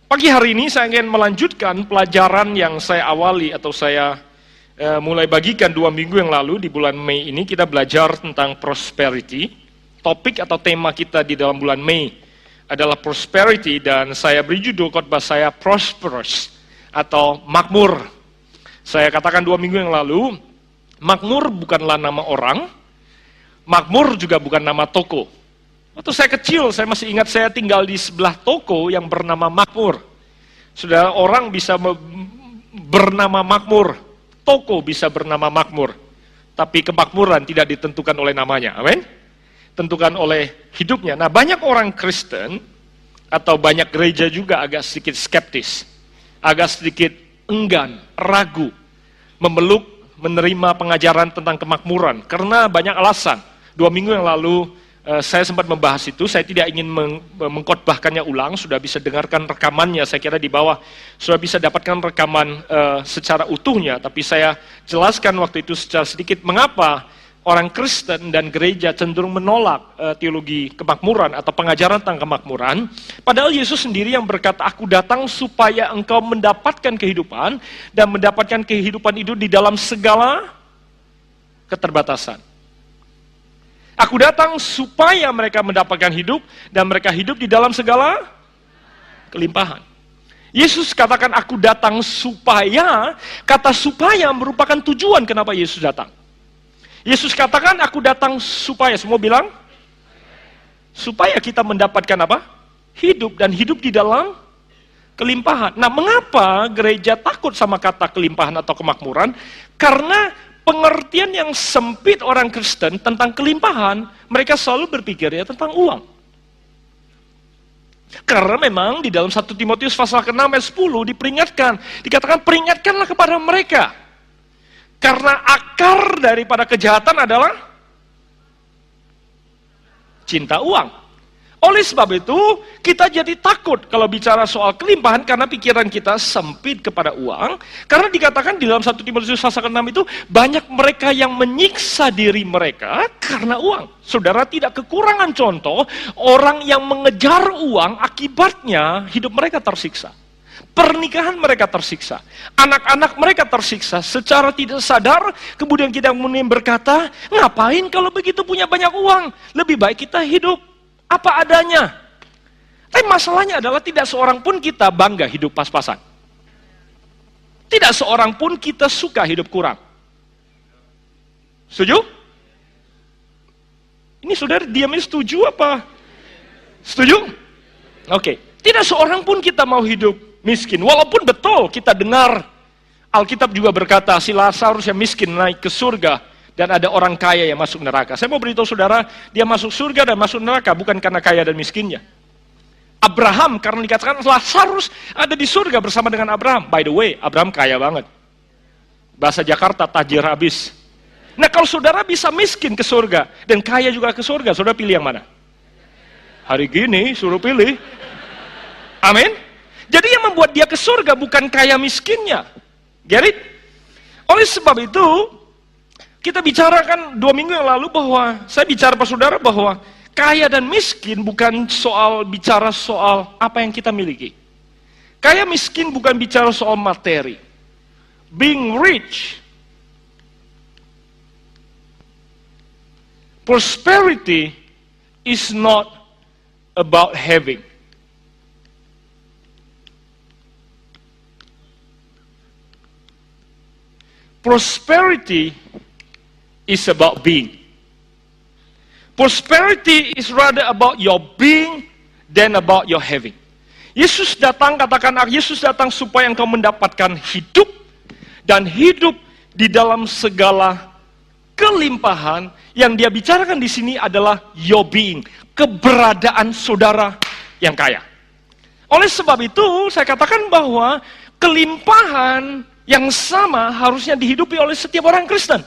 Pagi hari ini saya ingin melanjutkan pelajaran yang saya awali atau saya mulai bagikan 2 minggu yang lalu di bulan Mei ini. Kita belajar tentang prosperity. Topik atau tema kita di dalam bulan Mei adalah prosperity, dan saya beri judul khotbah saya prosperous atau makmur. Saya katakan 2 minggu yang lalu, makmur bukanlah nama orang, makmur juga bukan nama toko. Waktu saya kecil, saya masih ingat saya tinggal di sebelah toko yang bernama Makmur. Sudah orang bisa bernama Makmur, toko bisa bernama Makmur. Tapi kemakmuran tidak ditentukan oleh namanya, amin? Tentukan oleh hidupnya. Nah, banyak orang Kristen atau banyak gereja juga agak sedikit skeptis, agak sedikit enggan, ragu, memeluk, menerima pengajaran tentang kemakmuran. Karena banyak alasan. 2 minggu yang lalu, saya sempat membahas itu. Saya tidak ingin mengkhotbahkannya ulang, sudah bisa dengarkan rekamannya, saya kira di bawah sudah bisa dapatkan rekaman secara utuhnya, tapi saya jelaskan waktu itu secara sedikit mengapa orang Kristen dan gereja cenderung menolak teologi kemakmuran atau pengajaran tentang kemakmuran, padahal Yesus sendiri yang berkata, "Aku datang supaya engkau mendapatkan kehidupan dan mendapatkan kehidupan itu di dalam segala keterbatasan." Aku datang supaya mereka mendapatkan hidup, dan mereka hidup di dalam segala kelimpahan. Yesus katakan, "Aku datang supaya," kata supaya merupakan tujuan kenapa Yesus datang. Yesus katakan, "Aku datang supaya," semua bilang, supaya kita mendapatkan apa? Hidup, dan hidup di dalam kelimpahan. Nah, mengapa gereja takut sama kata kelimpahan atau kemakmuran? Karena pengertian yang sempit orang Kristen tentang kelimpahan, mereka selalu berpikir ya tentang uang. Karena memang di dalam 1 Timotius pasal ke-6 ayat 10 diperingatkan, dikatakan peringatkanlah kepada mereka. Karena akar daripada kejahatan adalah cinta uang. Oleh sebab itu, kita jadi takut kalau bicara soal kelimpahan karena pikiran kita sempit kepada uang. Karena dikatakan di dalam 1 Timotius pasal ke-6 itu, banyak mereka yang menyiksa diri mereka karena uang. Saudara tidak kekurangan contoh, orang yang mengejar uang akibatnya hidup mereka tersiksa. Pernikahan mereka tersiksa, anak-anak mereka tersiksa secara tidak sadar. Kemudian kita berkata, ngapain kalau begitu punya banyak uang? Lebih baik kita hidup apa adanya. Tapi masalahnya adalah tidak seorang pun kita bangga hidup pas-pasan. Tidak seorang pun kita suka hidup kurang. Setuju? Ini saudara diamnya setuju apa? Setuju? Oke. Tidak seorang pun kita mau hidup miskin. Walaupun betul kita dengar Alkitab juga berkata si Lazarus yang miskin naik ke surga, dan ada orang kaya yang masuk neraka. Saya mau beritahu saudara, dia masuk surga dan masuk neraka bukan karena kaya dan miskinnya. Abraham, karena dikatakan Lazarus ada di surga bersama dengan Abraham. By the way, Abraham kaya banget. Bahasa Jakarta, tajir habis. Nah, kalau saudara bisa miskin ke surga dan kaya juga ke surga, saudara pilih yang mana? Hari gini suruh pilih. Amin. Jadi yang membuat dia ke surga bukan kaya miskinnya. Get it? Oleh sebab itu, kita bicarakan 2 minggu yang lalu bahwa, saya bicara pada saudara bahwa kaya dan miskin bukan bicara soal apa yang kita miliki. Kaya miskin bukan bicara soal materi. Being rich, prosperity is not about having. Prosperity is about being. Prosperity is rather about your being than about your having. Yesus datang, katakan Yesus datang supaya engkau mendapatkan hidup, dan hidup di dalam segala kelimpahan. Yang dia bicarakan di sini adalah your being, keberadaan saudara yang kaya. Oleh sebab itu saya katakan bahwa kelimpahan yang sama harusnya dihidupi oleh setiap orang Kristen.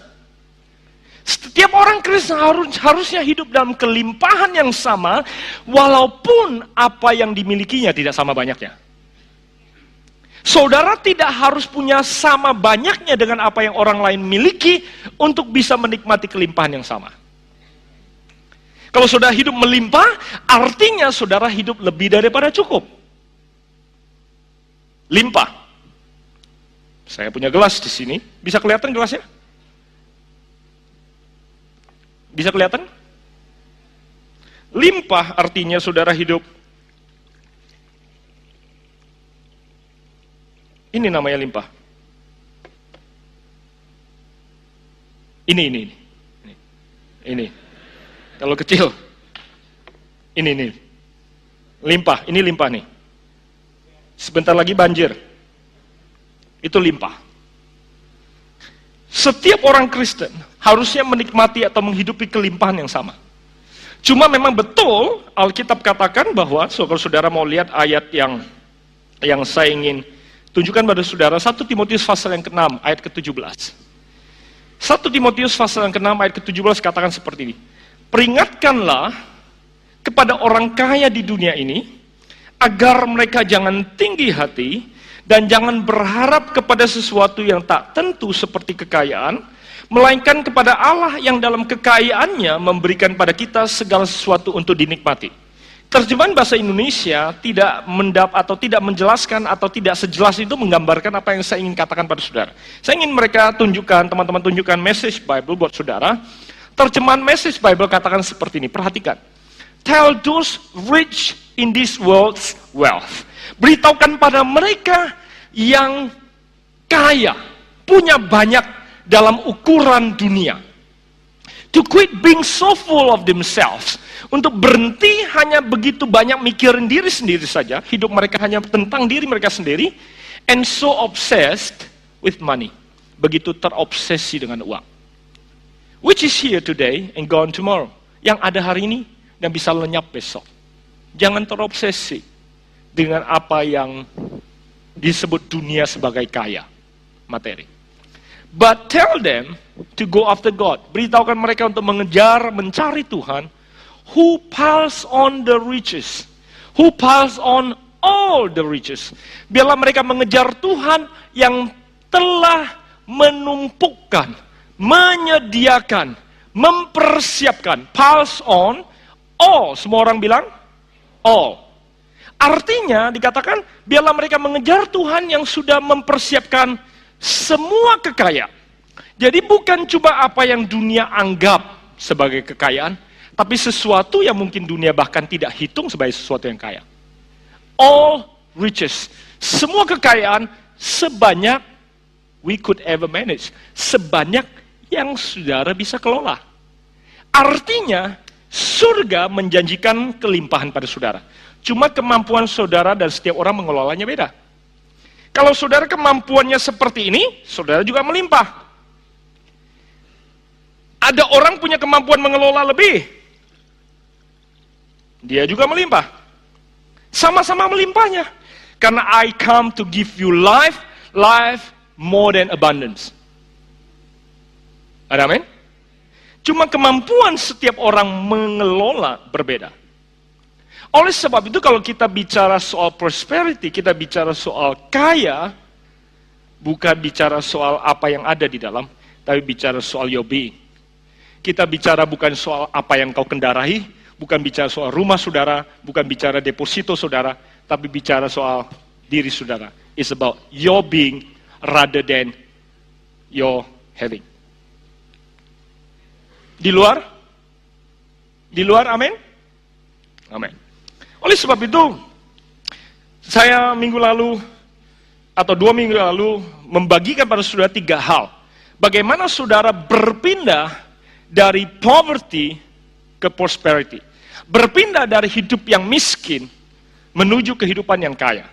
Setiap orang Kristen harusnya hidup dalam kelimpahan yang sama, walaupun apa yang dimilikinya tidak sama banyaknya. Saudara tidak harus punya sama banyaknya dengan apa yang orang lain miliki untuk bisa menikmati kelimpahan yang sama. Kalau saudara hidup melimpah, artinya saudara hidup lebih daripada cukup. Limpah. Saya punya gelas di sini. Bisa kelihatan gelasnya? Bisa kelihatan? Limpah artinya saudara hidup. Ini namanya limpah. Ini. Kalau kecil. Ini. Limpah, ini limpah nih. Sebentar lagi banjir. Itu limpah. Setiap orang Kristen harusnya menikmati atau menghidupi kelimpahan yang sama. Cuma memang betul Alkitab katakan bahwa, kalau saudara mau lihat ayat yang saya ingin tunjukkan pada saudara, 1 Timotius pasal yang ke-6 ayat ke-17. 1 Timotius pasal yang ke-6 ayat ke-17 katakan seperti ini. Peringatkanlah kepada orang kaya di dunia ini, agar mereka jangan tinggi hati, dan jangan berharap kepada sesuatu yang tak tentu seperti kekayaan, melainkan kepada Allah yang dalam kekayaannya memberikan pada kita segala sesuatu untuk dinikmati. Terjemahan bahasa Indonesia tidak menjelaskan atau tidak sejelas itu menggambarkan apa yang saya ingin katakan pada saudara. Saya ingin mereka tunjukkan, teman-teman tunjukkan Message Bible buat saudara. Terjemahan Message Bible katakan seperti ini, perhatikan. Tell those rich in this world's wealth. Beritahukan pada mereka yang kaya, punya banyak dalam ukuran dunia. To quit being so full of themselves. Untuk berhenti hanya begitu banyak mikirin diri sendiri saja. Hidup mereka hanya tentang diri mereka sendiri. And so obsessed with money. Begitu terobsesi dengan uang. Which is here today and gone tomorrow. Yang ada hari ini dan bisa lenyap besok. Jangan terobsesi dengan apa yang disebut dunia sebagai kaya, materi. But tell them to go after God. Beritahukan mereka untuk mengejar, mencari Tuhan, who piles on the riches, who piles on all the riches. Biarlah mereka mengejar Tuhan yang telah menumpukan, menyediakan, mempersiapkan, piles on all. Semua orang bilang all. Artinya dikatakan biarlah mereka mengejar Tuhan yang sudah mempersiapkan semua kekayaan. Jadi bukan cuma apa yang dunia anggap sebagai kekayaan, tapi sesuatu yang mungkin dunia bahkan tidak hitung sebagai sesuatu yang kaya. All riches, semua kekayaan sebanyak we could ever manage, sebanyak yang saudara bisa kelola. Artinya surga menjanjikan kelimpahan pada saudara. Cuma kemampuan saudara dan setiap orang mengelolanya beda. Kalau saudara kemampuannya seperti ini, saudara juga melimpah. Ada orang punya kemampuan mengelola lebih, dia juga melimpah. Sama-sama melimpahnya. Karena I come to give you life, life more than abundance. Ada amin? Cuma kemampuan setiap orang mengelola berbeda. Oleh sebab itu kalau kita bicara soal prosperity, kita bicara soal kaya, bukan bicara soal apa yang ada di dalam, tapi bicara soal your being. Kita bicara bukan soal apa yang kau kendarai, bukan bicara soal rumah saudara, bukan bicara deposito saudara, tapi bicara soal diri saudara. It's about your being rather than your having. Di luar? Di luar, amin? Amin. Oleh sebab itu, saya minggu lalu, atau 2 minggu lalu, membagikan pada saudara 3 hal. Bagaimana saudara berpindah dari poverty ke prosperity. Berpindah dari hidup yang miskin, menuju kehidupan yang kaya.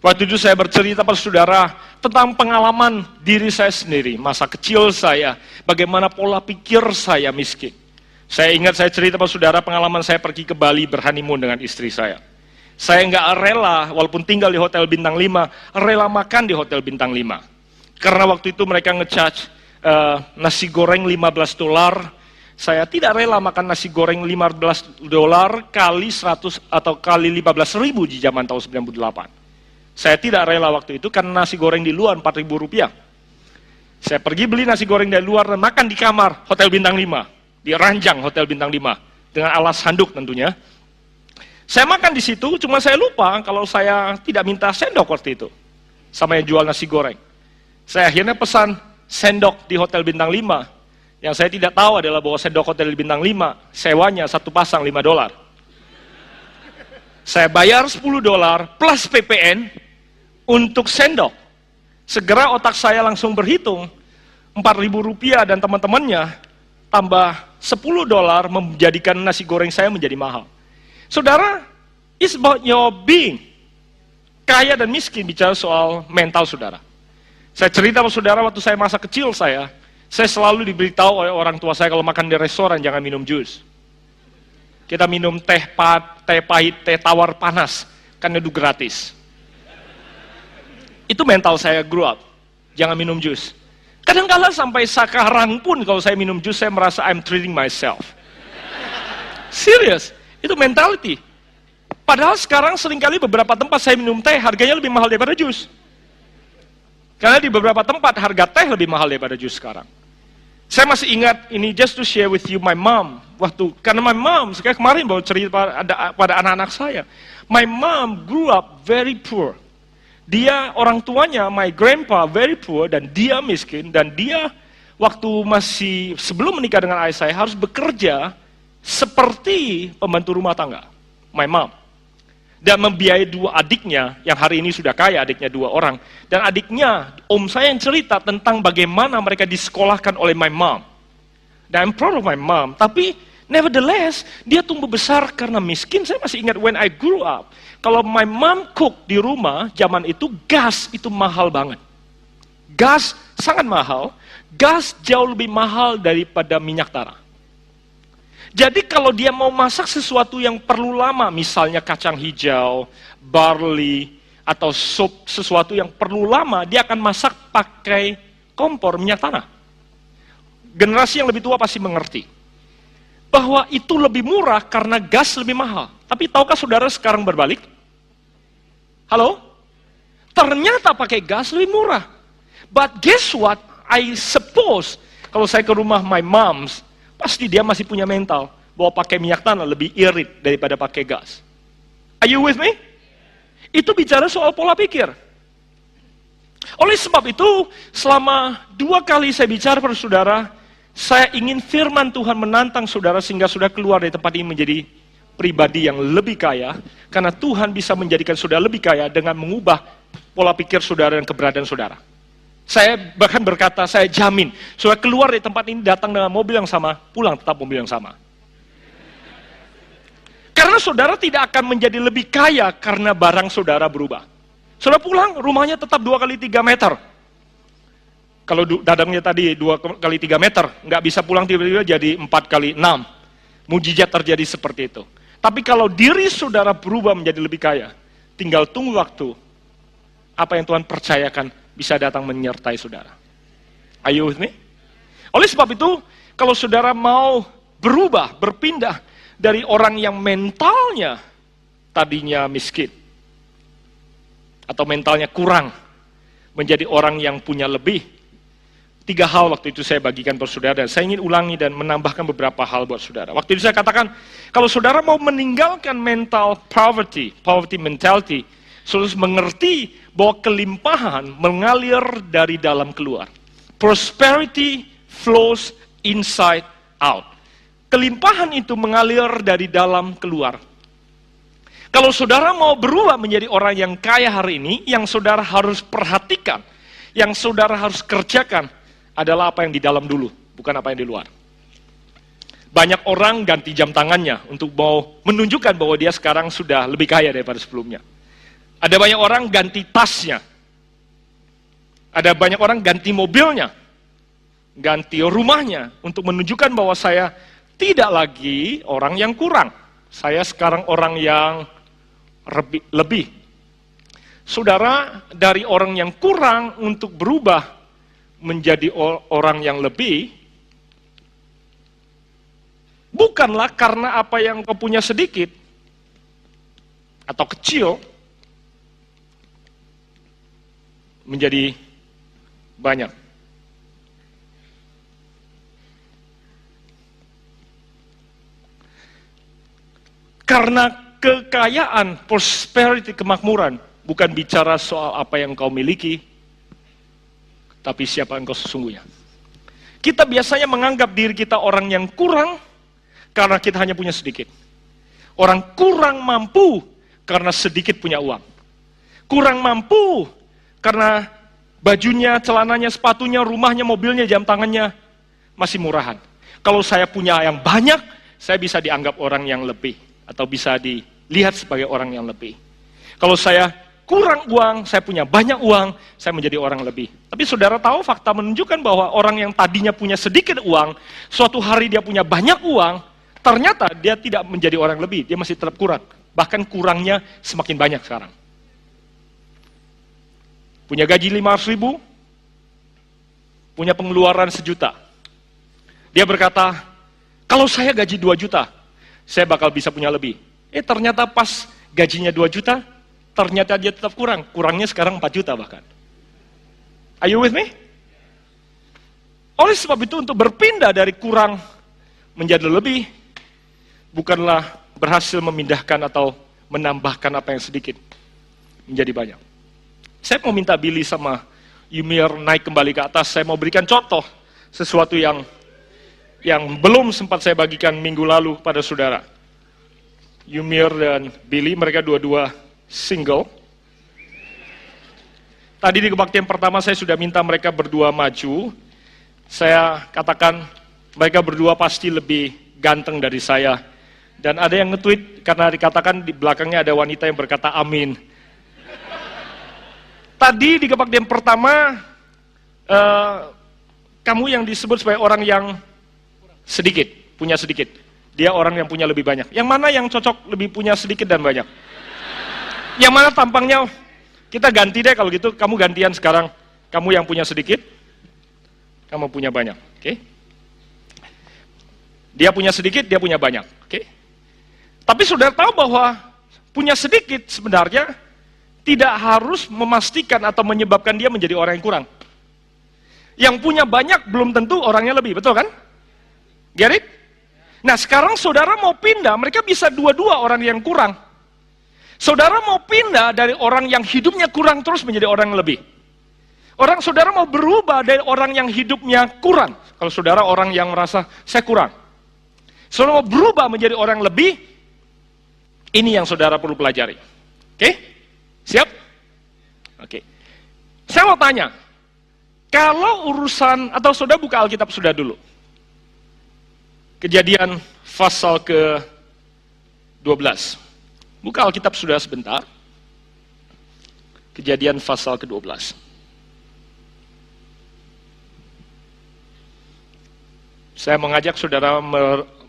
Waktu itu saya bercerita pada saudara tentang pengalaman diri saya sendiri, masa kecil saya, bagaimana pola pikir saya miskin. Saya ingat saya cerita pada saudara pengalaman saya pergi ke Bali berhoneymoon dengan istri saya. Saya nggak rela, walaupun tinggal di hotel bintang 5, rela makan di hotel bintang 5. Karena waktu itu mereka nge-charge nasi goreng $15. Saya tidak rela makan nasi goreng $15 kali 100 atau kali 15.000 di zaman tahun 98. Saya tidak rela waktu itu karena nasi goreng di luar Rp4.000. Saya pergi beli nasi goreng dari luar dan makan di kamar hotel bintang 5. Di ranjang hotel bintang 5 dengan alas handuk tentunya. Saya makan di situ, cuma saya lupa kalau saya tidak minta sendok waktu itu. sama yang jual nasi goreng. Saya akhirnya pesan sendok di Hotel Bintang 5. Yang saya tidak tahu adalah bahwa sendok Hotel Bintang 5, sewanya satu pasang $5. Saya bayar $10 plus PPN untuk sendok. Segera otak saya langsung berhitung, Rp4.000 dan teman-temannya, tambah $10 menjadikan nasi goreng saya menjadi mahal. Saudara, it's about your being. Kaya dan miskin bicara soal mental saudara. Saya cerita sama saudara waktu saya masa kecil saya selalu diberitahu oleh orang tua saya kalau makan di restoran jangan minum jus. Kita minum teh pahit, teh tawar panas, kan itu gratis. Itu mental saya grew up, jangan minum jus. Kadang-kala sampai sekarang pun kalau saya minum jus, saya merasa I'm treating myself. Serius, itu mentality. Padahal sekarang seringkali beberapa tempat saya minum teh, harganya lebih mahal daripada jus. Karena di beberapa tempat harga teh lebih mahal daripada jus sekarang. Saya masih ingat, ini just to share with you my mom. Karena my mom, sekali kemarin baru cerita pada anak-anak saya. My mom grew up very poor. Dia, orang tuanya, my grandpa, very poor, dan dia miskin, dan dia waktu masih sebelum menikah dengan ayah saya harus bekerja seperti pembantu rumah tangga, my mom. Dan membiayai 2 adiknya, yang hari ini sudah kaya, adiknya 2 orang. Dan adiknya, om saya yang cerita tentang bagaimana mereka disekolahkan oleh my mom. Dan I'm proud of my mom, tapi nevertheless, dia tumbuh besar karena miskin. Saya masih ingat when I grew up, kalau my mom cook di rumah, zaman itu gas itu mahal banget. Gas sangat mahal, gas jauh lebih mahal daripada minyak tanah. Jadi kalau dia mau masak sesuatu yang perlu lama, misalnya kacang hijau, barley, atau sup, sesuatu yang perlu lama, dia akan masak pakai kompor minyak tanah. Generasi yang lebih tua pasti mengerti bahwa itu lebih murah karena gas lebih mahal. Tapi tahukah saudara sekarang berbalik? Halo? Ternyata pakai gas lebih murah. But guess what? I suppose, kalau saya ke rumah my mom's, pasti dia masih punya mental bahwa pakai minyak tanah lebih irit daripada pakai gas. Are you with me? Itu bicara soal pola pikir. Oleh sebab itu, selama 2 kali saya bicara pada saudara, saya ingin firman Tuhan menantang saudara sehingga sudah keluar dari tempat ini menjadi pribadi yang lebih kaya, karena Tuhan bisa menjadikan saudara lebih kaya dengan mengubah pola pikir saudara dan keberadaan saudara. Saya bahkan berkata, saya jamin, saudara keluar dari tempat ini datang dengan mobil yang sama, pulang tetap mobil yang sama. Karena saudara tidak akan menjadi lebih kaya karena barang saudara berubah. Saudara pulang, rumahnya tetap 2 kali 3 meter. Kalau dadangnya tadi 2 kali 3 meter, nggak bisa pulang tiba-tiba jadi 4 kali 6. Mujizat terjadi seperti itu. Tapi kalau diri saudara berubah menjadi lebih kaya, tinggal tunggu waktu, apa yang Tuhan percayakan bisa datang menyertai saudara. Are you with me? Oleh sebab itu, kalau saudara mau berubah, berpindah dari orang yang mentalnya tadinya miskin, atau mentalnya kurang, menjadi orang yang punya lebih. 3 hal waktu itu saya bagikan buat saudara, dan saya ingin ulangi dan menambahkan beberapa hal buat saudara. Waktu itu saya katakan, kalau saudara mau meninggalkan mental poverty mentality, saudara harus mengerti bahwa kelimpahan mengalir dari dalam keluar. Prosperity flows inside out. Kelimpahan itu mengalir dari dalam keluar. Kalau saudara mau berubah menjadi orang yang kaya hari ini, yang saudara harus perhatikan, yang saudara harus kerjakan, adalah apa yang di dalam dulu, bukan apa yang di luar. Banyak orang ganti jam tangannya untuk mau menunjukkan bahwa dia sekarang sudah lebih kaya daripada sebelumnya. Ada banyak orang ganti tasnya. Ada banyak orang ganti mobilnya. Ganti rumahnya untuk menunjukkan bahwa saya tidak lagi orang yang kurang. Saya sekarang orang yang lebih. Saudara, dari orang yang kurang untuk berubah menjadi orang yang lebih, bukanlah karena apa yang kau punya sedikit atau kecil menjadi banyak. Karena kekayaan, prosperity, kemakmuran bukan bicara soal apa yang kau miliki, tapi siapa engkau sesungguhnya. Kita biasanya menganggap diri kita orang yang kurang karena kita hanya punya sedikit. Orang kurang mampu karena sedikit punya uang. Kurang mampu karena bajunya, celananya, sepatunya, rumahnya, mobilnya, jam tangannya masih murahan. Kalau saya punya yang banyak, saya bisa dianggap orang yang lebih atau bisa dilihat sebagai orang yang lebih. Kalau saya kurang uang, saya punya banyak uang, saya menjadi orang lebih. Tapi saudara tahu fakta menunjukkan bahwa orang yang tadinya punya sedikit uang, suatu hari dia punya banyak uang, ternyata dia tidak menjadi orang lebih, dia masih tetap kurang. Bahkan kurangnya semakin banyak sekarang. Punya gaji 500.000, punya pengeluaran 1 juta. Dia berkata, kalau saya gaji 2 juta, saya bakal bisa punya lebih. Ternyata pas gajinya 2 juta, ternyata dia tetap kurang. Kurangnya sekarang 4 juta bahkan. Are you with me? Oleh sebab itu untuk berpindah dari kurang menjadi lebih, bukanlah berhasil memindahkan atau menambahkan apa yang sedikit menjadi banyak. Saya mau minta Billy sama Yumir naik kembali ke atas. Saya mau berikan contoh sesuatu yang belum sempat saya bagikan minggu lalu pada saudara. Yumir dan Billy, mereka dua-dua single. Tadi di kebaktian pertama saya sudah minta mereka berdua maju. Saya katakan mereka berdua pasti lebih ganteng dari saya. Dan ada yang nge-tweet karena dikatakan di belakangnya ada wanita yang berkata amin. Tadi di kebaktian pertama, kamu yang disebut sebagai orang yang sedikit, punya sedikit. Dia orang yang punya lebih banyak. Yang mana yang cocok lebih punya sedikit dan banyak? Yang mana tampangnya, kita ganti deh kalau gitu, kamu gantian sekarang. Kamu yang punya sedikit, kamu punya banyak. Oke? Dia punya sedikit, dia punya banyak. Oke? Tapi saudara tahu bahwa punya sedikit sebenarnya tidak harus memastikan atau menyebabkan dia menjadi orang yang kurang. Yang punya banyak belum tentu orangnya lebih, betul kan? Get it? Nah sekarang saudara mau pindah, mereka bisa dua-dua orang yang kurang. Saudara mau pindah dari orang yang hidupnya kurang terus menjadi orang yang lebih. Saudara mau berubah dari orang yang hidupnya kurang. Kalau saudara orang yang merasa, saya kurang. Saudara mau berubah menjadi orang yang lebih, ini yang saudara perlu pelajari. Oke? Siap? Oke. Saya mau tanya, kalau urusan, atau saudara buka Alkitab sudah dulu. Kejadian pasal ke-12. Buka Alkitab sudah sebentar. Kejadian pasal ke-12. Saya mengajak saudara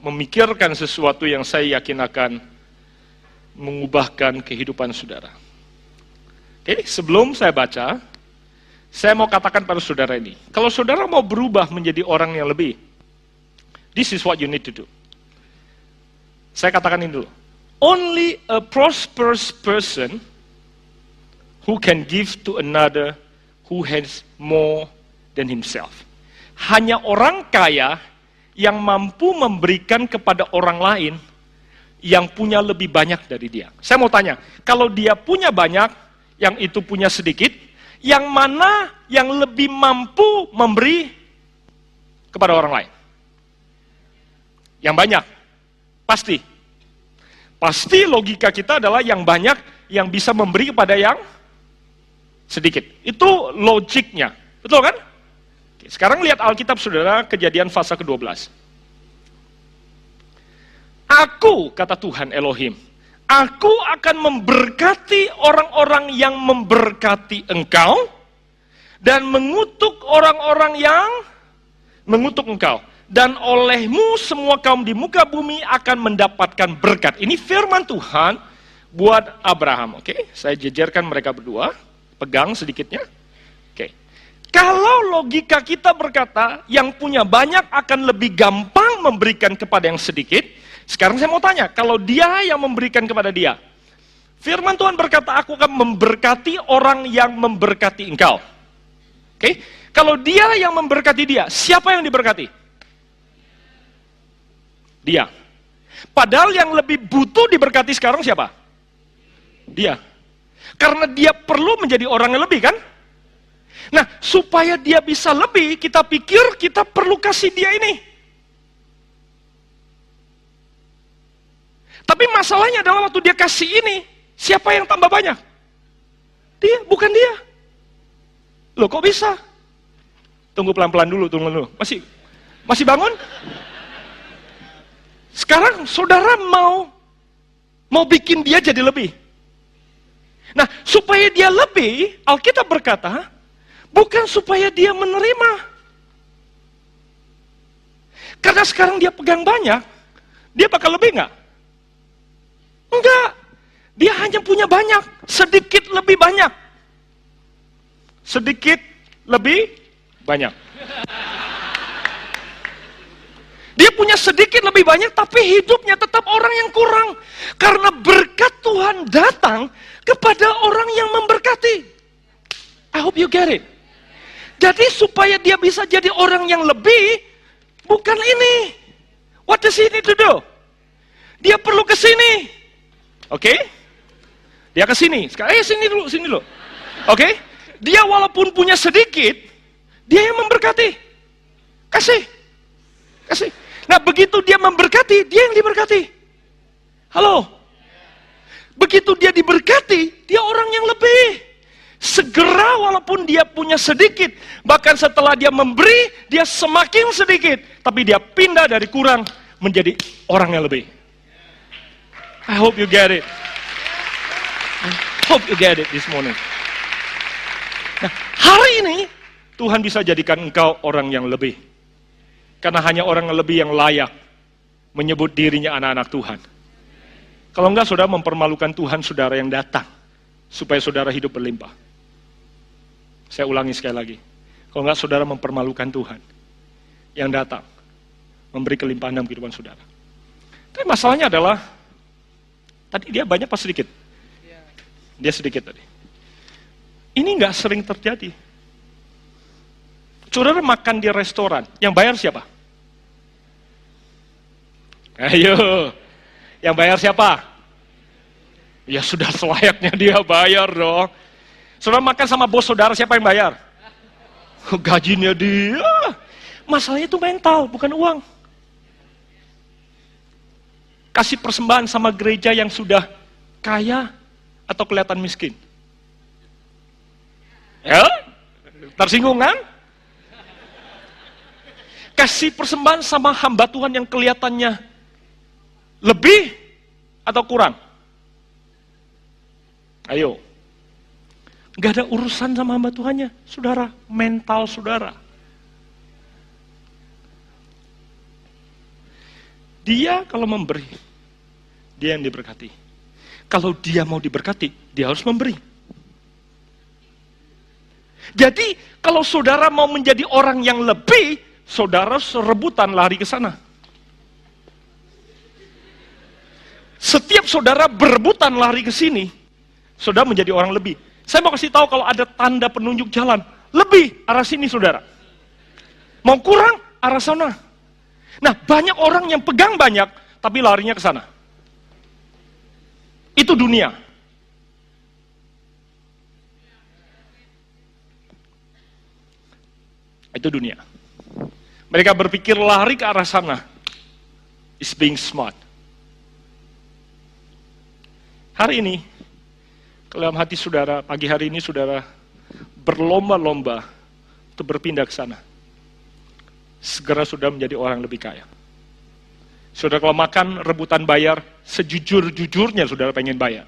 memikirkan sesuatu yang saya yakin akan mengubahkan kehidupan saudara. Oke, sebelum saya baca, saya mau katakan pada saudara ini, kalau saudara mau berubah menjadi orang yang lebih, this is what you need to do. Saya katakan ini dulu. Only a prosperous person who can give to another who has more than himself. Hanya orang kaya yang mampu memberikan kepada orang lain yang punya lebih banyak dari dia. Saya mau tanya, kalau dia punya banyak, yang itu punya sedikit, yang mana yang lebih mampu memberi kepada orang lain? Yang banyak. Pasti. Pasti logika kita adalah yang banyak yang bisa memberi kepada yang sedikit. Itu logiknya. Betul kan? Oke, sekarang lihat Alkitab saudara, Kejadian pasal ke-12. Aku, kata Tuhan Elohim, aku akan memberkati orang-orang yang memberkati engkau dan mengutuk orang-orang yang mengutuk engkau. Dan olehmu semua kaum di muka bumi akan mendapatkan berkat. Ini firman Tuhan buat Abraham. Oke, saya jejerkan mereka berdua. Pegang sedikitnya. Oke. Kalau logika kita berkata yang punya banyak akan lebih gampang memberikan kepada yang sedikit. Sekarang saya mau tanya, kalau dia yang memberikan kepada dia. Firman Tuhan berkata, aku akan memberkati orang yang memberkati engkau. Oke. Kalau dia yang memberkati dia, siapa yang diberkati? Dia. Padahal yang lebih butuh diberkati sekarang siapa? Dia. Karena dia perlu menjadi orang yang lebih kan? Nah, supaya dia bisa lebih, kita pikir kita perlu kasih dia ini. Tapi masalahnya adalah waktu dia kasih ini, siapa yang tambah banyak? Dia, bukan dia. Loh, kok bisa? Tunggu pelan-pelan dulu, tunggu dulu. Masih bangun? Sekarang saudara mau bikin dia jadi lebih. Nah, supaya dia lebih, Alkitab berkata, bukan supaya dia menerima. Karena sekarang dia pegang banyak, dia bakal lebih nggak? Enggak. Dia hanya punya banyak, sedikit lebih banyak. Sedikit lebih banyak. Dia punya sedikit lebih banyak, tapi hidupnya tetap orang yang kurang. Karena berkat Tuhan datang kepada orang yang memberkati. I hope you get it. Jadi supaya dia bisa jadi orang yang lebih, bukan ini. What does he need to do? Dia perlu ke sini. Oke? Dia ke sini. Sekarang, sini dulu. Oke? Dia walaupun punya sedikit, dia yang memberkati. Kasih. Nah, begitu dia memberkati, dia yang diberkati. Halo? Begitu dia diberkati, dia orang yang lebih. Segera walaupun dia punya sedikit, bahkan setelah dia memberi, dia semakin sedikit. Tapi dia pindah dari kurang menjadi orang yang lebih. I hope you get it. I hope you get it this morning. Nah, hari ini, Tuhan bisa jadikan engkau orang yang lebih. Karena hanya orang yang lebih yang layak menyebut dirinya anak-anak Tuhan. Kalau enggak, saudara mempermalukan Tuhan, saudara yang datang. Supaya saudara hidup berlimpah. Saya ulangi sekali lagi. Kalau enggak, saudara mempermalukan Tuhan. Yang datang. Memberi kelimpahan dalam kehidupan saudara. Tapi masalahnya adalah, tadi dia banyak apa sedikit? Dia sedikit tadi. Ini enggak sering terjadi. Saudara makan di restoran, yang bayar siapa? Ayo, yang bayar siapa? Ya sudah selayaknya dia bayar dong. Saudara makan sama bos saudara, siapa yang bayar? Gajinya dia. Masalahnya itu mental, bukan uang. Kasih persembahan sama gereja yang sudah kaya atau kelihatan miskin. Ya, tersinggung kan? Kasih persembahan sama hamba Tuhan yang kelihatannya lebih atau kurang? Ayo. Gak ada urusan sama hamba Tuhannya, saudara. Mental saudara. Dia kalau memberi, dia yang diberkati. Kalau dia mau diberkati, dia harus memberi. Jadi, kalau saudara mau menjadi orang yang lebih, saudara rebutan lari ke sana. Setiap saudara berebutan lari ke sini, saudara menjadi orang lebih. Saya mau kasih tahu kalau ada tanda penunjuk jalan, lebih arah sini saudara. Mau kurang, arah sana. Nah, banyak orang yang pegang banyak, tapi larinya ke sana. Itu dunia. Itu dunia. Mereka berpikir lari ke arah sana is being smart. Hari ini, dalam hati saudara, pagi hari ini saudara berlomba-lomba untuk berpindah ke sana. Segera sudah menjadi orang lebih kaya. Saudara kalau makan rebutan bayar, sejujur-jujurnya saudara pengen bayar.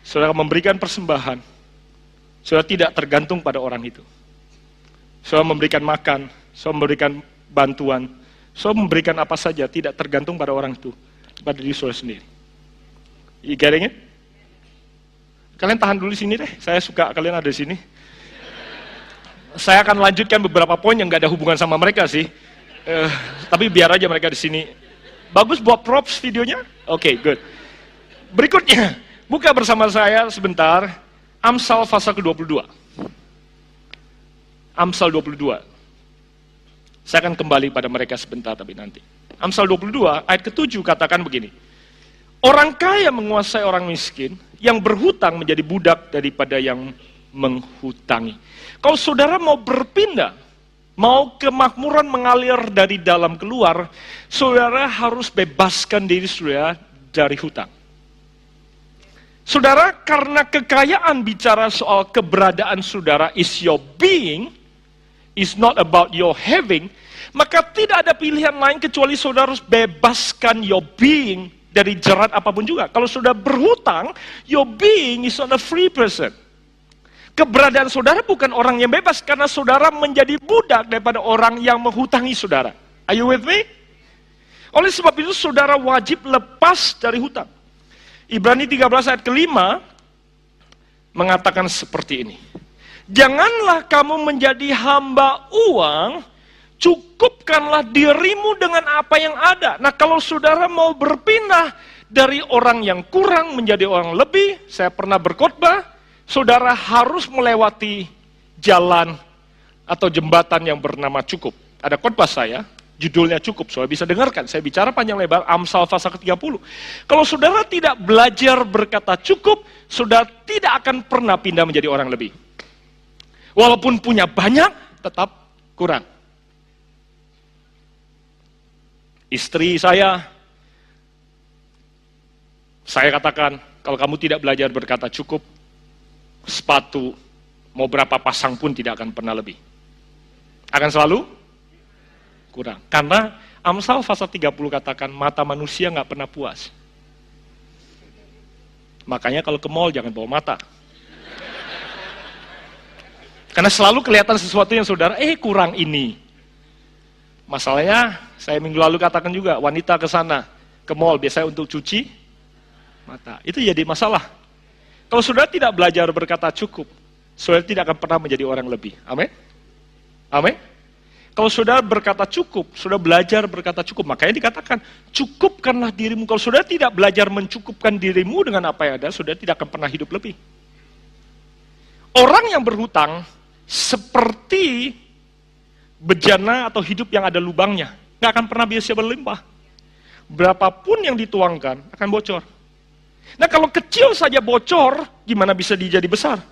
Saudara memberikan persembahan, saudara tidak tergantung pada orang itu. Saudara memberikan makan, saudara memberikan bantuan, saudara memberikan apa saja, tidak tergantung pada orang itu, pada diri saudara sendiri. You getting it? Kalian tahan dulu di sini deh, saya suka kalian ada di sini. Saya akan lanjutkan beberapa poin yang nggak ada hubungan sama mereka sih, tapi biar aja mereka di sini. Bagus buat props videonya? Oke, good. Berikutnya, buka bersama saya sebentar Amsal pasal ke-22. Amsal 22. Saya akan kembali pada mereka sebentar tapi nanti. Amsal 22 ayat ke-7 katakan begini. Orang kaya menguasai orang miskin, yang berhutang menjadi budak daripada yang menghutangi. Kalau saudara mau berpindah, mau kemakmuran mengalir dari dalam keluar, saudara harus bebaskan diri saudara dari hutang. Saudara, karena kekayaan bicara soal keberadaan saudara is your being, is not about your having, maka tidak ada pilihan lain kecuali saudara harus bebaskan your being dari jerat apapun juga. Kalau saudara berhutang, your being is not a free person. Keberadaan saudara bukan orang yang bebas, karena saudara menjadi budak daripada orang yang menghutangi saudara. Are you with me? Oleh sebab itu saudara wajib lepas dari hutang. Ibrani 13 ayat ke-5 mengatakan seperti ini. Janganlah kamu menjadi hamba uang, cukupkanlah dirimu dengan apa yang ada. Nah, kalau saudara mau berpindah dari orang yang kurang menjadi orang lebih, saya pernah berkhotbah, saudara harus melewati jalan atau jembatan yang bernama cukup. Ada khotbah saya, judulnya cukup, saudara bisa dengarkan. Saya bicara panjang lebar, Amsal pasal ke-30. Kalau saudara tidak belajar berkata cukup, saudara tidak akan pernah pindah menjadi orang lebih. Walaupun punya banyak, tetap kurang. Istri saya katakan, kalau kamu tidak belajar berkata cukup, sepatu mau berapa pasang pun tidak akan pernah lebih. Akan selalu kurang. Karena Amsal pasal 30 katakan, mata manusia nggak pernah puas. Makanya kalau ke mall jangan bawa mata. Karena selalu kelihatan sesuatu yang saudara, kurang ini. Masalahnya, saya minggu lalu katakan juga, wanita ke sana, ke mall, biasanya untuk cuci mata. Itu jadi masalah. Kalau saudara tidak belajar berkata cukup, saudara tidak akan pernah menjadi orang lebih. Amin? Amin? Kalau saudara berkata cukup, saudara belajar berkata cukup, makanya dikatakan, cukupkanlah dirimu. Kalau saudara tidak belajar mencukupkan dirimu dengan apa yang ada, saudara tidak akan pernah hidup lebih. Orang yang berhutang, seperti bejana atau hidup yang ada lubangnya, nggak akan pernah bisa berlimpah. Berapapun yang dituangkan, akan bocor. Nah, kalau kecil saja bocor, gimana bisa dijadi besar?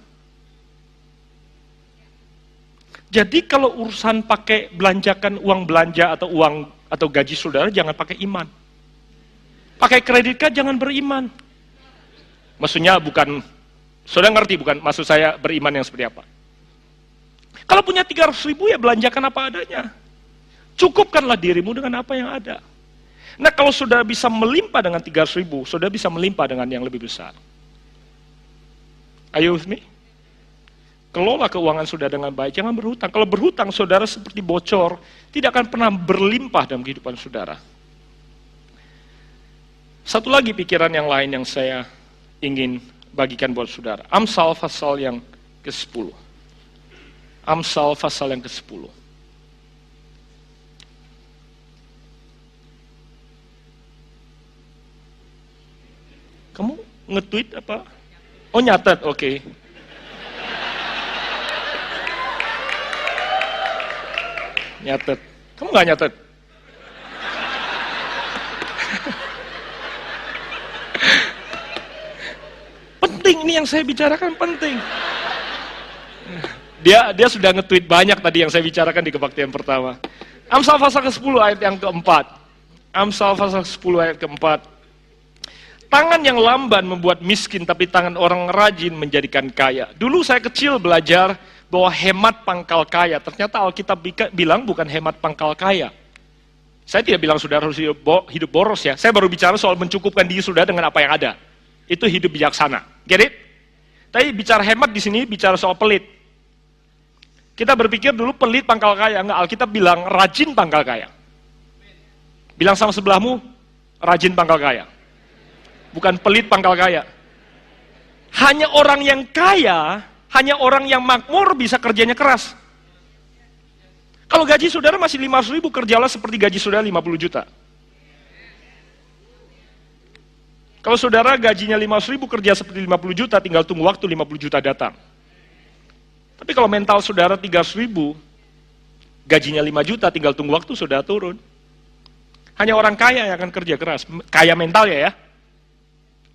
Jadi kalau urusan pakai belanjakan uang belanja atau uang atau gaji saudara, jangan pakai iman. Pakai kredit card jangan beriman. Maksudnya bukan, saudara ngerti bukan maksud saya beriman yang seperti apa? Kalau punya 300.000 ya belanjakan apa adanya. Cukupkanlah dirimu dengan apa yang ada. Nah, kalau saudara bisa melimpah dengan 300.000, saudara bisa melimpah dengan yang lebih besar. Are you with me? Kelola keuangan saudara dengan baik, jangan berhutang. Kalau berhutang, saudara seperti bocor, tidak akan pernah berlimpah dalam kehidupan saudara. Satu lagi pikiran yang lain yang saya ingin bagikan buat saudara. Amsal pasal yang ke-10. Amsal pasal yang ke-10. Kamu nge-tweet apa? Oh, nyatet, oke. Nyatet. Kamu nggak nyatet? Penting, ini yang saya bicarakan penting. Dia sudah nge-tweet banyak tadi yang saya bicarakan di kebaktian pertama. Amsal pasal ke-10 ayat yang keempat. Amsal pasal 10 ayat keempat. Tangan yang lamban membuat miskin, tapi tangan orang rajin menjadikan kaya. Dulu saya kecil belajar bahwa hemat pangkal kaya. Ternyata Alkitab bilang bukan hemat pangkal kaya. Saya tidak bilang saudara harus hidup boros ya. Saya baru bicara soal mencukupkan diri saudara dengan apa yang ada. Itu hidup bijaksana. Get it? Tapi bicara hemat di sini bicara soal pelit. Kita berpikir dulu pelit pangkal kaya. Enggak, Alkitab bilang rajin pangkal kaya. Bilang sama sebelahmu, rajin pangkal kaya. Bukan pelit pangkal kaya. Hanya orang yang kaya, hanya orang yang makmur bisa kerjanya keras. Kalau gaji saudara masih 500.000, kerjalah seperti gaji saudara 50 juta. Kalau saudara gajinya 500.000, kerja seperti 50 juta, tinggal tunggu waktu 50 juta datang. Tapi kalau mental saudara 300.000, gajinya 5 juta, tinggal tunggu waktu saudara turun. Hanya orang kaya yang akan kerja keras, kaya mental ya.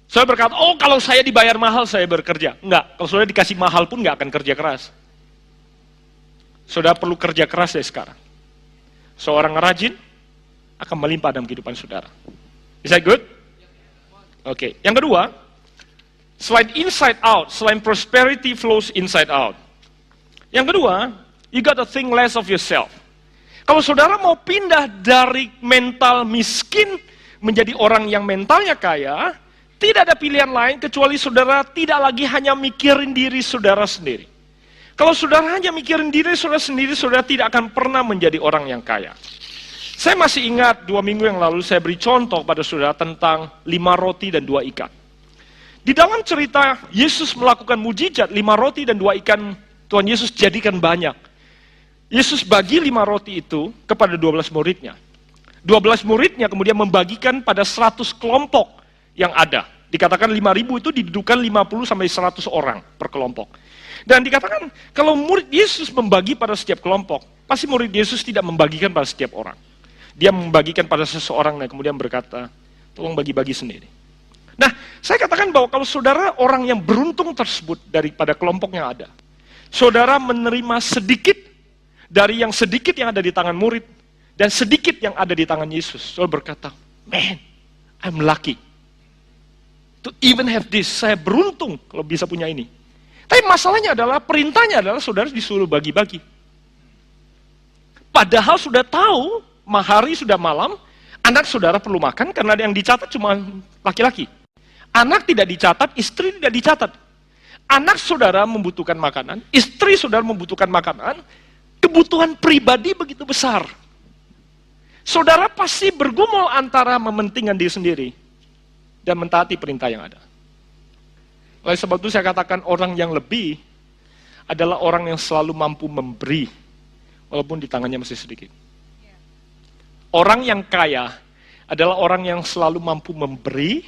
Saya berkata, oh kalau saya dibayar mahal saya bekerja. Enggak, kalau saudara dikasih mahal pun enggak akan kerja keras. Saudara perlu kerja keras dari sekarang. Seorang rajin akan melimpah dalam kehidupan saudara. Is that good? Oke. Yang kedua, selain inside out, selain prosperity flows inside out. Yang kedua, you got to think less of yourself. Kalau saudara mau pindah dari mental miskin menjadi orang yang mentalnya kaya, tidak ada pilihan lain kecuali saudara tidak lagi hanya mikirin diri saudara sendiri. Kalau saudara hanya mikirin diri saudara sendiri, saudara tidak akan pernah menjadi orang yang kaya. Saya masih ingat 2 minggu yang lalu saya beri contoh pada saudara tentang 5 roti dan 2 ikan. Di dalam cerita Yesus melakukan mujizat, 5 roti dan 2 ikan Tuhan Yesus jadikan banyak. Yesus bagi 5 roti itu kepada 12 muridnya. 12 muridnya kemudian membagikan pada 100 kelompok yang ada. Dikatakan 5.000 itu didudukan 50 sampai 100 orang per kelompok. Dan dikatakan kalau murid Yesus membagi pada setiap kelompok, pasti murid Yesus tidak membagikan pada setiap orang. Dia membagikan pada seseorang dan kemudian berkata, tolong bagi-bagi sendiri. Nah, saya katakan bahwa kalau saudara orang yang beruntung tersebut daripada kelompok yang ada, saudara menerima sedikit dari yang sedikit yang ada di tangan murid, dan sedikit yang ada di tangan Yesus. Saudara berkata, man, I'm lucky to even have this. Saya beruntung kalau bisa punya ini. Tapi masalahnya adalah, perintahnya adalah saudara disuruh bagi-bagi. Padahal sudah tahu, hari sudah malam, anak saudara perlu makan karena yang dicatat cuma laki-laki. Anak tidak dicatat, istri tidak dicatat. Anak saudara membutuhkan makanan, istri saudara membutuhkan makanan, kebutuhan pribadi begitu besar. Saudara pasti bergumul antara mementingkan diri sendiri dan mentaati perintah yang ada. Oleh sebab itu saya katakan orang yang lebih adalah orang yang selalu mampu memberi, walaupun di tangannya masih sedikit. Orang yang kaya adalah orang yang selalu mampu memberi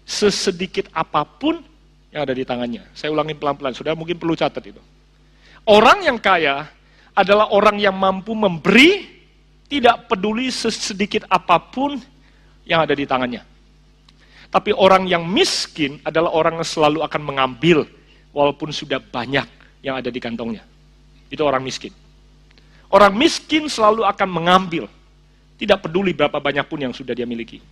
sesedikit apapun yang ada di tangannya. Saya ulangi pelan-pelan, saudara mungkin perlu catat itu. Orang yang kaya adalah orang yang mampu memberi, tidak peduli sesedikit apapun yang ada di tangannya. Tapi orang yang miskin adalah orang yang selalu akan mengambil, walaupun sudah banyak yang ada di kantongnya. Itu orang miskin. Orang miskin selalu akan mengambil, tidak peduli berapa banyak pun yang sudah dia miliki.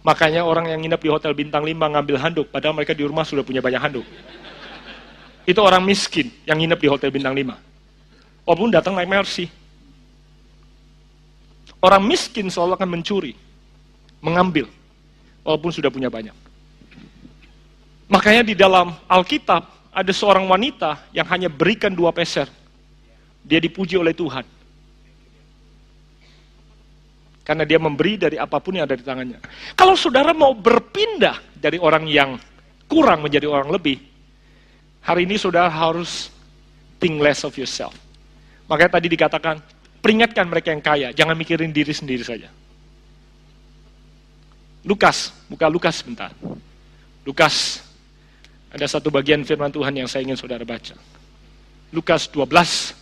Makanya orang yang nginep di hotel bintang 5 ngambil handuk, padahal mereka di rumah sudah punya banyak handuk. Itu orang miskin yang nginep di hotel bintang 5. Walaupun datang naik Mercy. Orang miskin selalu akan mencuri, mengambil, walaupun sudah punya banyak. Makanya di dalam Alkitab, ada seorang wanita yang hanya berikan 2 peser. Dia dipuji oleh Tuhan. Karena dia memberi dari apapun yang ada di tangannya. Kalau saudara mau berpindah dari orang yang kurang menjadi orang lebih, hari ini saudara harus think less of yourself. Makanya tadi dikatakan, peringatkan mereka yang kaya, jangan mikirin diri sendiri saja. Lukas, buka Lukas sebentar. Lukas, ada satu bagian firman Tuhan yang saya ingin saudara baca. Lukas 12,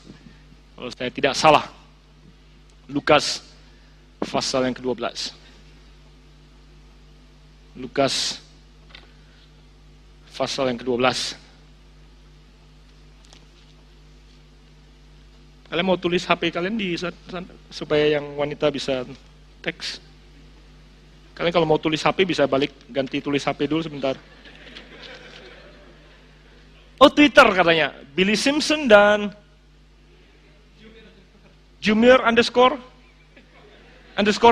kalau saya tidak salah. Lukas pasal yang ke-12. Lukas pasal yang ke-12. Kalian mau tulis HP kalian di supaya yang wanita bisa teks. Kalian kalau mau tulis HP bisa balik ganti tulis HP dulu sebentar. Oh, Twitter katanya. Billy Simpson dan Jumir underscore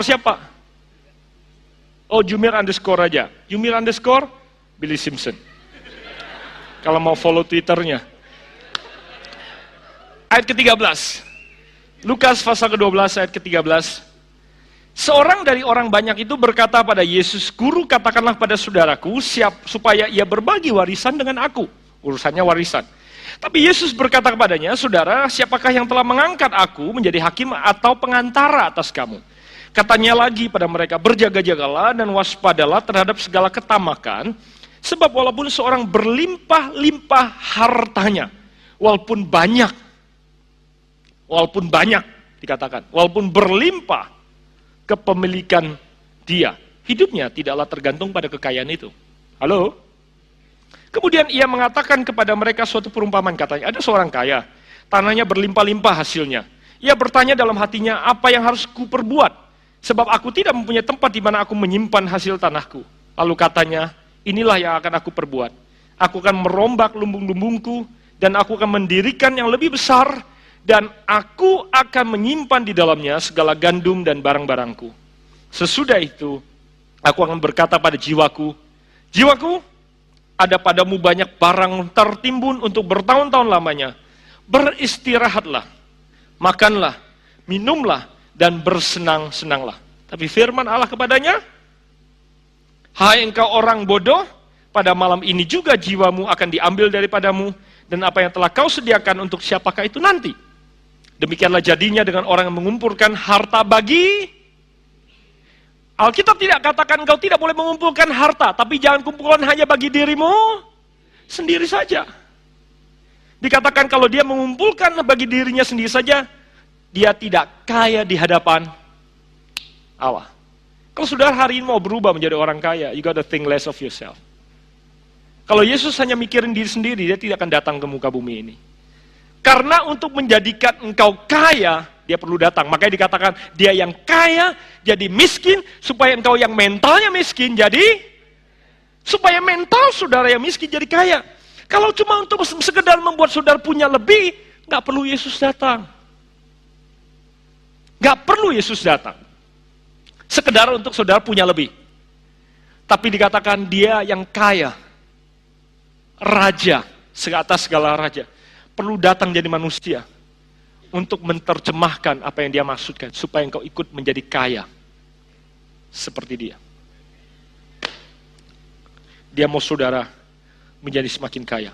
siapa? Oh, Jumir underscore aja. Jumir underscore Billy Simpson. Kalau mau follow Twitternya. Ayat ke-13. Lukas pasal ke-12 ayat ke-13. Seorang dari orang banyak itu berkata pada Yesus, Guru, katakanlah pada saudaraku supaya ia berbagi warisan dengan aku. Urusannya warisan. Tapi Yesus berkata kepadanya, Saudara, siapakah yang telah mengangkat aku menjadi hakim atau pengantara atas kamu? Katanya lagi pada mereka, berjaga-jagalah dan waspadalah terhadap segala ketamakan, sebab walaupun seorang berlimpah-limpah hartanya, walaupun banyak dikatakan, walaupun berlimpah, kepemilikan dia. Hidupnya tidaklah tergantung pada kekayaan itu. Halo? Kemudian ia mengatakan kepada mereka suatu perumpamaan, katanya, ada seorang kaya, tanahnya berlimpah-limpah hasilnya. Ia bertanya dalam hatinya, apa yang harus ku perbuat? Sebab aku tidak mempunyai tempat di mana aku menyimpan hasil tanahku. Lalu katanya, inilah yang akan aku perbuat. Aku akan merombak lumbung-lumbungku, dan aku akan mendirikan yang lebih besar, dan aku akan menyimpan di dalamnya segala gandum dan barang-barangku. Sesudah itu, aku akan berkata pada jiwaku, jiwaku, ada padamu banyak barang tertimbun untuk bertahun-tahun lamanya. Beristirahatlah, makanlah, minumlah, dan bersenang-senanglah. Tapi firman Allah kepadanya, hai engkau orang bodoh, pada malam ini juga jiwamu akan diambil daripadamu, dan apa yang telah kau sediakan untuk siapakah itu nanti? Demikianlah jadinya dengan orang yang mengumpulkan harta bagi... Alkitab tidak katakan engkau tidak boleh mengumpulkan harta, tapi jangan kumpulkan hanya bagi dirimu sendiri saja. Dikatakan kalau dia mengumpulkan bagi dirinya sendiri saja, dia tidak kaya di hadapan Allah. Kalau saudara hari ini mau berubah menjadi orang kaya, you gotta think less of yourself. Kalau Yesus hanya mikirin diri sendiri, dia tidak akan datang ke muka bumi ini. Karena untuk menjadikan engkau kaya, dia perlu datang. Makanya dikatakan, dia yang kaya jadi miskin, supaya engkau yang mentalnya miskin jadi, supaya mental saudara yang miskin jadi kaya. Kalau cuma untuk sekedar membuat saudara punya lebih, nggak perlu Yesus datang. Nggak perlu Yesus datang. Sekedar untuk saudara punya lebih. Tapi dikatakan dia yang kaya, raja, seatas segala raja, perlu datang jadi manusia untuk menerjemahkan apa yang dia maksudkan, supaya engkau ikut menjadi kaya seperti dia. Dia mau saudara menjadi semakin kaya,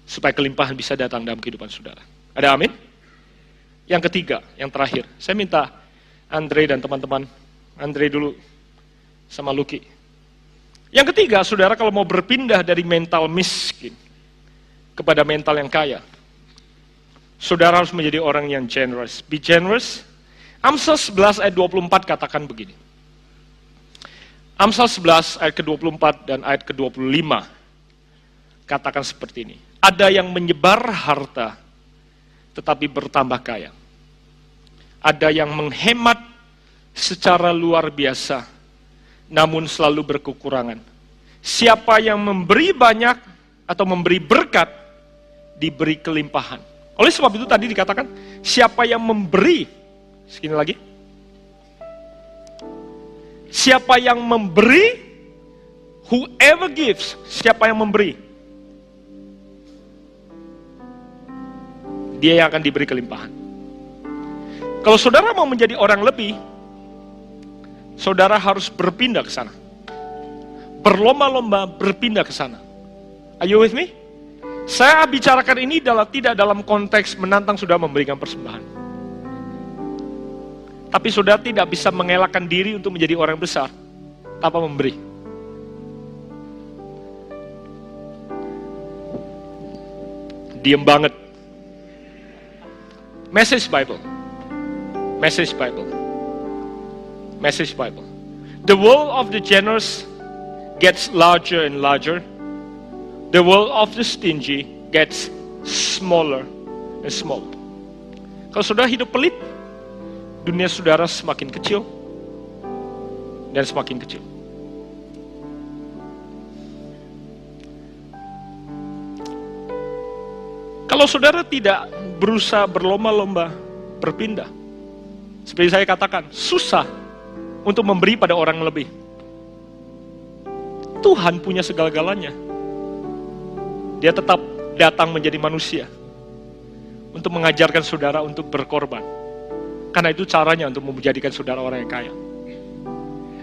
supaya kelimpahan bisa datang dalam kehidupan saudara. Ada amin? Yang ketiga, yang terakhir, saya minta Andre dan teman-teman, Andre dulu sama Luki. Yang ketiga, saudara kalau mau berpindah dari mental miskin kepada mental yang kaya, saudara harus menjadi orang yang generous. Be generous. Amsal 11 ayat 24 katakan begini. Amsal 11 ayat ke-24 dan ayat ke-25 katakan seperti ini. Ada yang menyebar harta tetapi bertambah kaya. Ada yang menghemat secara luar biasa namun selalu berkekurangan. Siapa yang memberi banyak atau memberi berkat diberi kelimpahan. Oleh sebab itu tadi dikatakan, siapa yang memberi, sekali lagi, siapa yang memberi, whoever gives, siapa yang memberi, dia yang akan diberi kelimpahan. Kalau saudara mau menjadi orang lebih, saudara harus berpindah ke sana. Berlomba-lomba berpindah ke sana. Are you with me? Saya bicarakan ini tidak dalam konteks menantang saudara memberikan persembahan. Tapi saudara tidak bisa mengelakkan diri untuk menjadi orang besar tanpa memberi. Diam banget. Message Bible. Message Bible. Message Bible. The world of the generous gets larger and larger. The world of the stingy gets smaller and smaller. Kalau saudara hidup pelit, dunia saudara semakin kecil dan semakin kecil. Kalau saudara tidak berusaha berlomba-lomba berpindah, seperti saya katakan, susah untuk memberi pada orang lebih. Tuhan punya segala-galanya. Dia tetap datang menjadi manusia untuk mengajarkan saudara untuk berkorban. Karena itu caranya untuk menjadikan saudara orang yang kaya.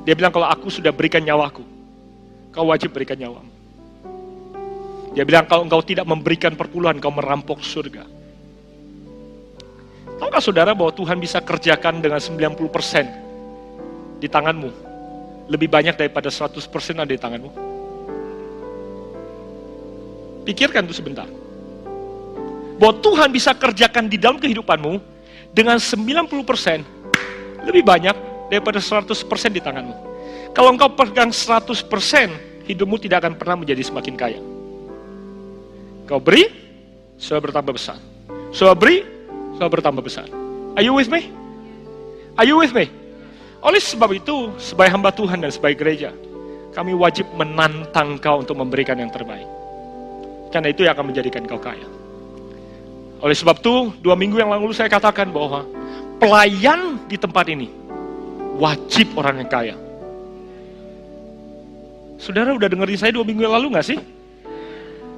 Dia bilang, kalau aku sudah berikan nyawaku, kau wajib berikan nyawamu. Dia bilang, kalau engkau tidak memberikan perpuluhan, kau merampok surga. Tahukah saudara bahwa Tuhan bisa kerjakan dengan 90% di tanganmu, lebih banyak daripada 100% ada di tanganmu? Pikirkan itu sebentar. Bahwa Tuhan bisa kerjakan di dalam kehidupanmu dengan 90% lebih banyak daripada 100% di tanganmu. Kalau engkau pegang 100%, hidupmu tidak akan pernah menjadi semakin kaya. Kau beri, sudah bertambah besar. Sudah beri, sudah bertambah besar. Are you with me? Are you with me? Oleh sebab itu, sebagai hamba Tuhan dan sebagai gereja, kami wajib menantang kau untuk memberikan yang terbaik. Karena itu yang akan menjadikan kau kaya. Oleh sebab itu, 2 minggu yang lalu saya katakan bahwa pelayan di tempat ini wajib orang yang kaya. Saudara udah dengerin saya 2 minggu yang lalu gak sih?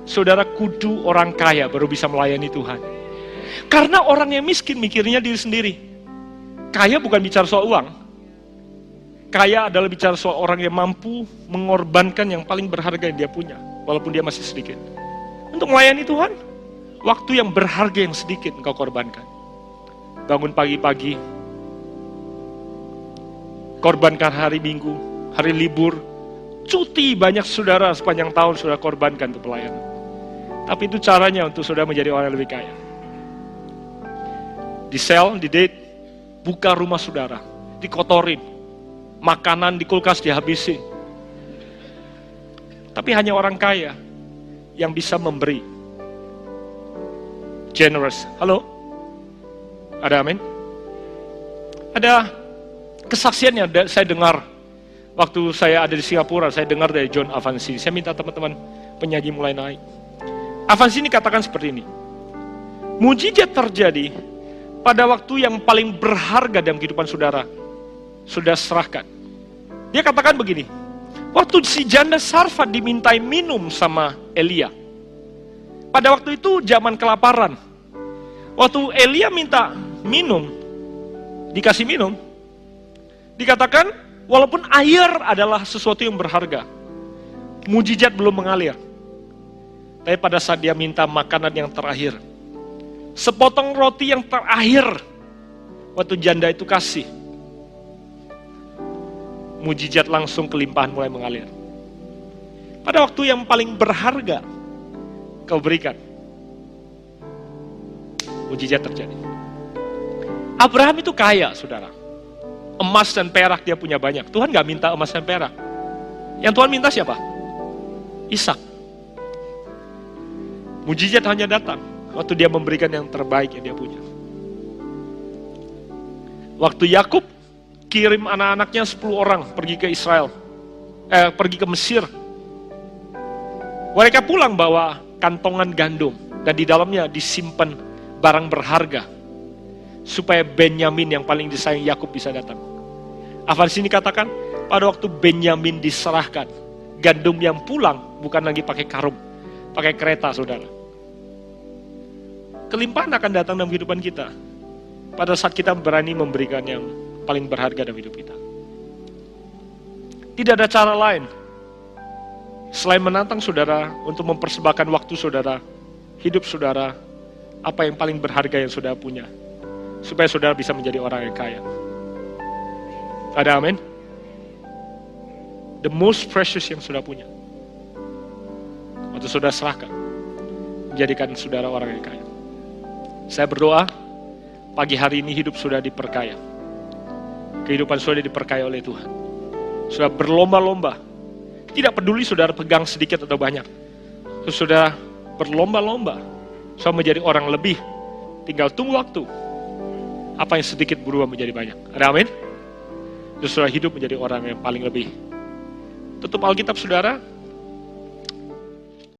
Saudara kudu orang kaya baru bisa melayani Tuhan. Karena orang yang miskin mikirnya diri sendiri. Kaya bukan bicara soal uang. Kaya adalah bicara soal orang yang mampu mengorbankan yang paling berharga yang dia punya, walaupun dia masih sedikit. Untuk melayani Tuhan, waktu yang berharga yang sedikit engkau korbankan. Bangun pagi-pagi, korbankan hari Minggu, hari libur, cuti banyak saudara sepanjang tahun sudah korbankan untuk pelayanan. Tapi itu caranya untuk saudara menjadi orang yang lebih kaya. Di sel, di date, buka rumah saudara, dikotorin, makanan di kulkas dihabisin. Tapi hanya orang kaya yang bisa memberi. Generous. Halo? Ada amin? Ada kesaksian yang saya dengar waktu saya ada di Singapura, saya dengar dari John Avansi. Saya minta teman-teman penyanyi mulai naik. Avansi ini katakan seperti ini. Mujizat terjadi pada waktu yang paling berharga dalam kehidupan saudara. Sudah serahkan. Dia katakan begini. Waktu si janda Sarfat dimintai minum sama Elia. Pada waktu itu zaman kelaparan. Waktu Elia minta minum, dikasih minum, dikatakan walaupun air adalah sesuatu yang berharga, mujizat belum mengalir. Tapi pada saat dia minta makanan yang terakhir, sepotong roti yang terakhir, waktu janda itu kasih, mujizat langsung kelimpahan mulai mengalir. Pada waktu yang paling berharga, kau berikan, mujizat terjadi. Abraham itu kaya, saudara. Emas dan perak dia punya banyak. Tuhan gak minta emas dan perak. Yang Tuhan minta siapa? Ishak. Mujizat hanya datang waktu dia memberikan yang terbaik yang dia punya. Waktu Yakub kirim anak-anaknya 10 orang pergi ke Israel, pergi ke Mesir. Mereka pulang bawa kantongan gandum dan di dalamnya disimpan barang berharga supaya Benyamin yang paling disayang Yakub bisa datang. Avans ini katakan pada waktu Benyamin diserahkan, gandum yang pulang bukan lagi pakai karung, pakai kereta, saudara. Kelimpahan akan datang dalam kehidupan kita pada saat kita berani memberikan yang paling berharga dalam hidup kita. Tidak ada cara lain selain menantang saudara untuk mempersembahkan waktu saudara, hidup saudara, apa yang paling berharga yang saudara punya, supaya saudara bisa menjadi orang yang kaya. Ada amin? The most precious yang saudara punya, waktu saudara serahkan, menjadikan saudara orang yang kaya. Saya berdoa, pagi hari ini hidup saudara diperkaya. Kehidupan saudara diperkaya oleh Tuhan. Saudara berlomba-lomba. Tidak peduli saudara pegang sedikit atau banyak. Saudara berlomba-lomba. Saudara menjadi orang lebih. Tinggal tunggu waktu. Apa yang sedikit berubah menjadi banyak. Ada amin? Saudara hidup menjadi orang yang paling lebih. Tutup Alkitab saudara.